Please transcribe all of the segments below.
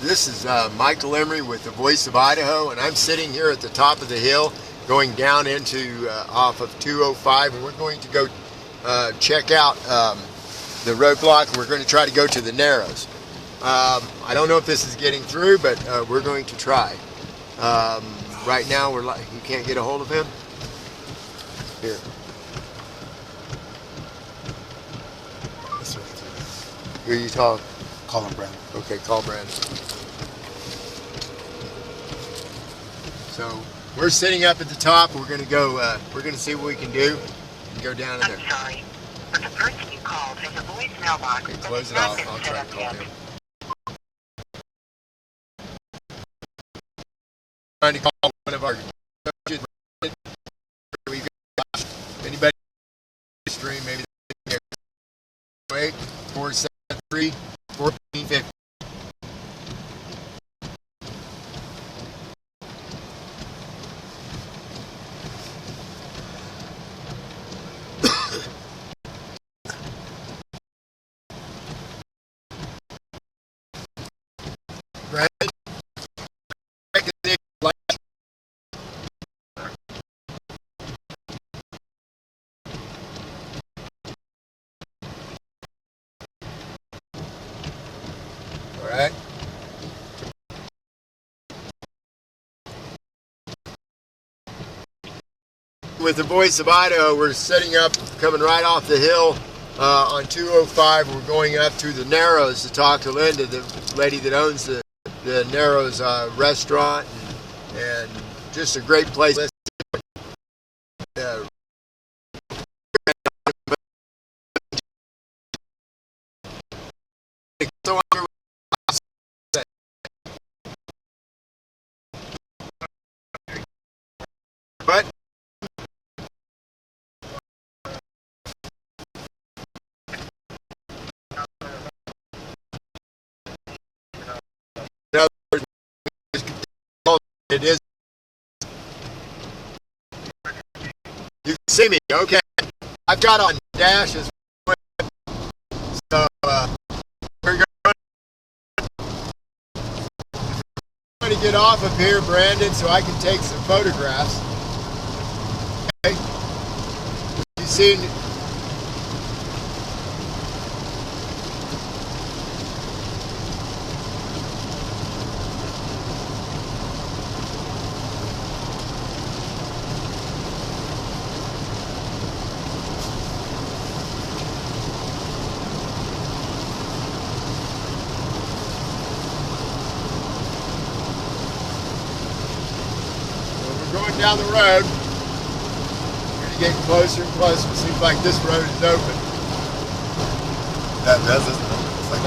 This is Michael Emry with the Voice of Idaho, and I'm sitting here at the top of the hill going down into off of 205, and we're going to go check out the roadblock, and we're going to try to go to the Narrows. I don't know if this is getting through, but we're going to try. Right now, you can't get a hold of him? Here. Who are you talking? Call him Brandon. Okay, call Brandon. So we're sitting up at the top. We're gonna go. We're gonna see what we can do and go down in there. I'm sorry, but the person you called has a voicemail box. Okay, close it off. I'll try to call him. Trying to call one of our associates. Anybody stream maybe 8-473-1450. Alright. With the Voice of Idaho, we're setting up, coming right off the hill on 205. We're going up to the Narrows to talk to Linda, the lady that owns the Narrows restaurant, and just a great place. But it is. You can see me, okay? I've got on dash as well. So we're going to get off of here, Brandon, so I can take some photographs. Okay? You see? Going down the road, we're going to get closer and closer. It seems like this road is open. That isn't it? It's like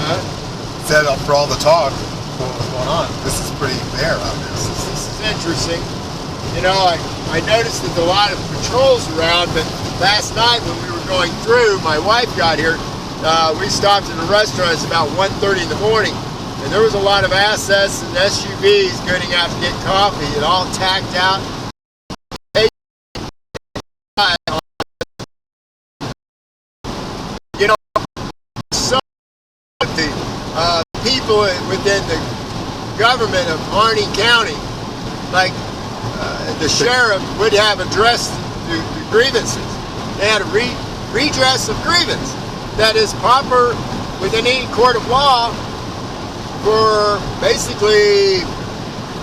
set up for all the talk. What's going on? This is pretty bare out there. This is interesting. You know, I noticed that a lot of patrols around, but last night when we were going through, my wife got here. We stopped at a restaurant. It's about 1:30 in the morning. And there was a lot of assets and SUVs getting out to get coffee. It all tacked out. You know, some of the people within the government of Harney County, like the sheriff, would have addressed the grievances. They had a redress of grievance that is proper within any court of law for basically,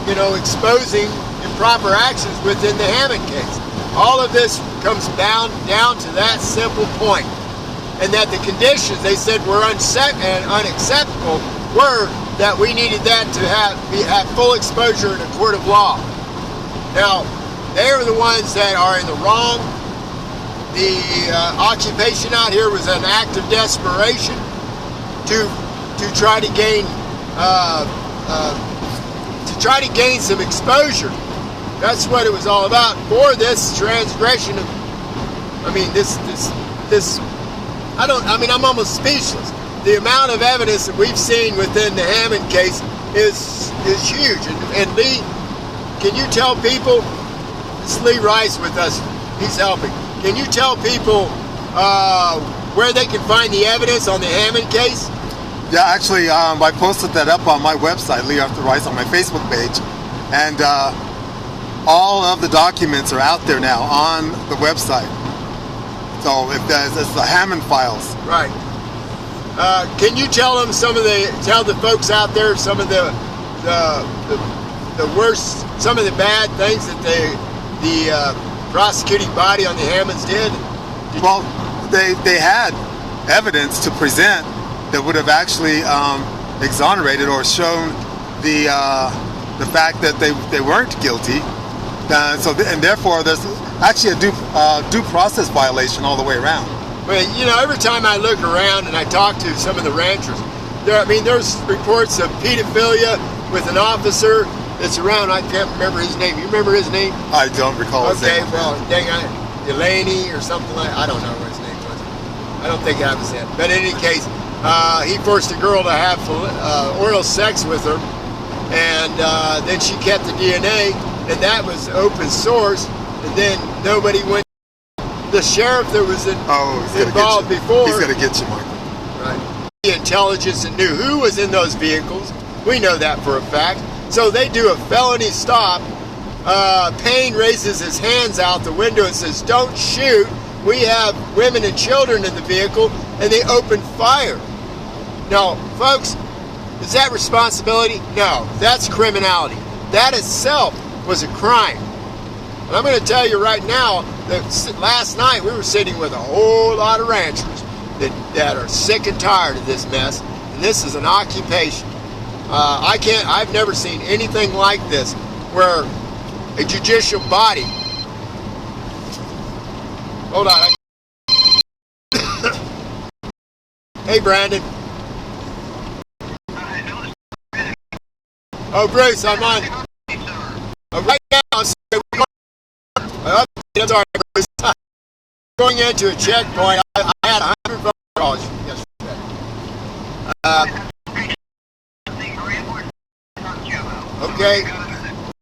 you know, exposing improper actions within the Hammond case. All of this comes down to that simple point. And that the conditions they said were unacceptable were that we needed that to have full exposure in a court of law. Now, they are the ones that are in the wrong. The occupation out here was an act of desperation to try to gain some exposure. That's what it was all about for this transgression of. I'm almost speechless. The amount of evidence that we've seen within the Hammond case is huge. And Lee, can you tell people? It's Lee Rice with us. He's helping. Can you tell people where they can find the evidence on the Hammond case? Yeah, actually, I posted that up on my website, Lee Arthur Rice, on my Facebook page, and all of the documents are out there now on the website. So if it's the Hammond files. Right. Can you tell them tell the folks out there some of the worst, some of the bad things that the prosecuting body on the Hammonds did? Well, they had evidence to present that would have actually exonerated or shown the fact that they weren't guilty. And therefore, there's actually a due process violation all the way around. But every time I look around and I talk to some of the ranchers, there's reports of pedophilia with an officer that's around. I can't remember his name. You remember his name? I don't recall his name. Okay, well, dang, Delaney or something I don't know what his name was. I don't think that was it. But in any case, he forced a girl to have oral sex with her, and then she kept the DNA, and that was open source. And then nobody went. The sheriff that was involved before. He's going to get you, Michael. Right. The intelligence and knew who was in those vehicles. We know that for a fact. So they do a felony stop. Payne raises his hands out the window and says, "Don't shoot. We have women and children in the vehicle," and they open fire. Now, folks, is that responsibility? No, that's criminality. That itself was a crime. And I'm going to tell you right now that last night we were sitting with a whole lot of ranchers that are sick and tired of this mess, and this is an occupation. I've never seen anything like this, where a judicial body. Hold on. Hey, Brandon. Oh, Bruce, I'm on. Right now, I'm sorry, Bruce. Going into a checkpoint, I had 100 phone calls yesterday.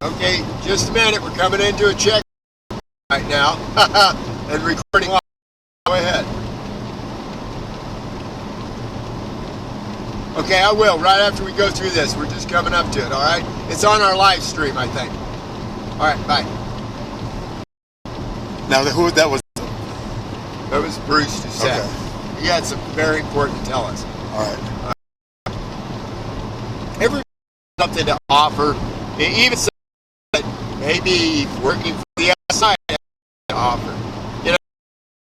Okay, just a minute. We're coming into a check right now and recording live. Go ahead. Okay, I will. Right after we go through this, we're just coming up to it. All right, it's on our live stream, I think. All right, bye. Now, who that was? That was Bruce who said. Okay. He had some very important to tell us. All right. Everybody has something to offer. Even maybe working for the outside to offer.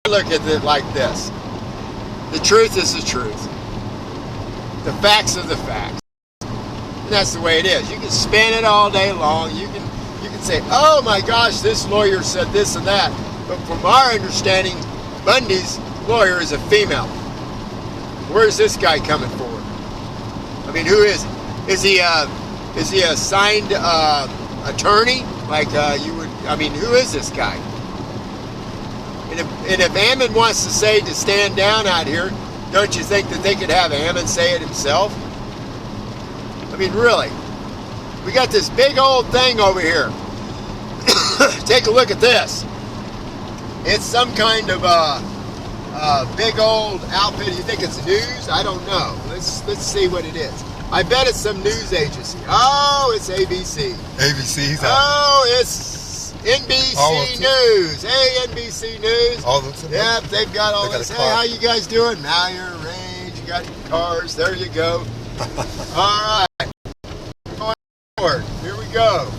Look at it like this. The truth is the truth. The facts are the facts. And that's the way it is. You can spin it all day long. You can say, "Oh my gosh, this lawyer said this and that." But from our understanding, Bundy's lawyer is a female. Where's this guy coming forward? I mean, who is he? Is he a signed attorney? Like you would? I mean, who is this guy? And if Ammon wants to stand down out here, don't you think that they could have Ammon say it himself? I mean, really, we got this big old thing over here. Take a look at this. It's some kind of big old outfit. You think it's news? I don't know. Let's see what it is. I bet it's some news agency. Oh, it's ABC. ABC's out. Oh, it's NBC News. Hey, NBC News. All that's yep, they've got all this. Hey, how you guys doing? Now you're range. You got your cars. There you go. All right. Going forward. Here we go.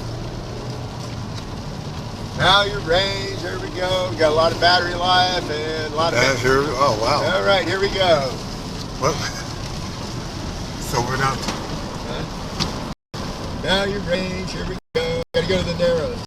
Now your range. There we go. We got a lot of battery life and a lot of. Oh wow. All right, here we go. What? So we're not. Now your range. Here we go. Got to go to the narrows.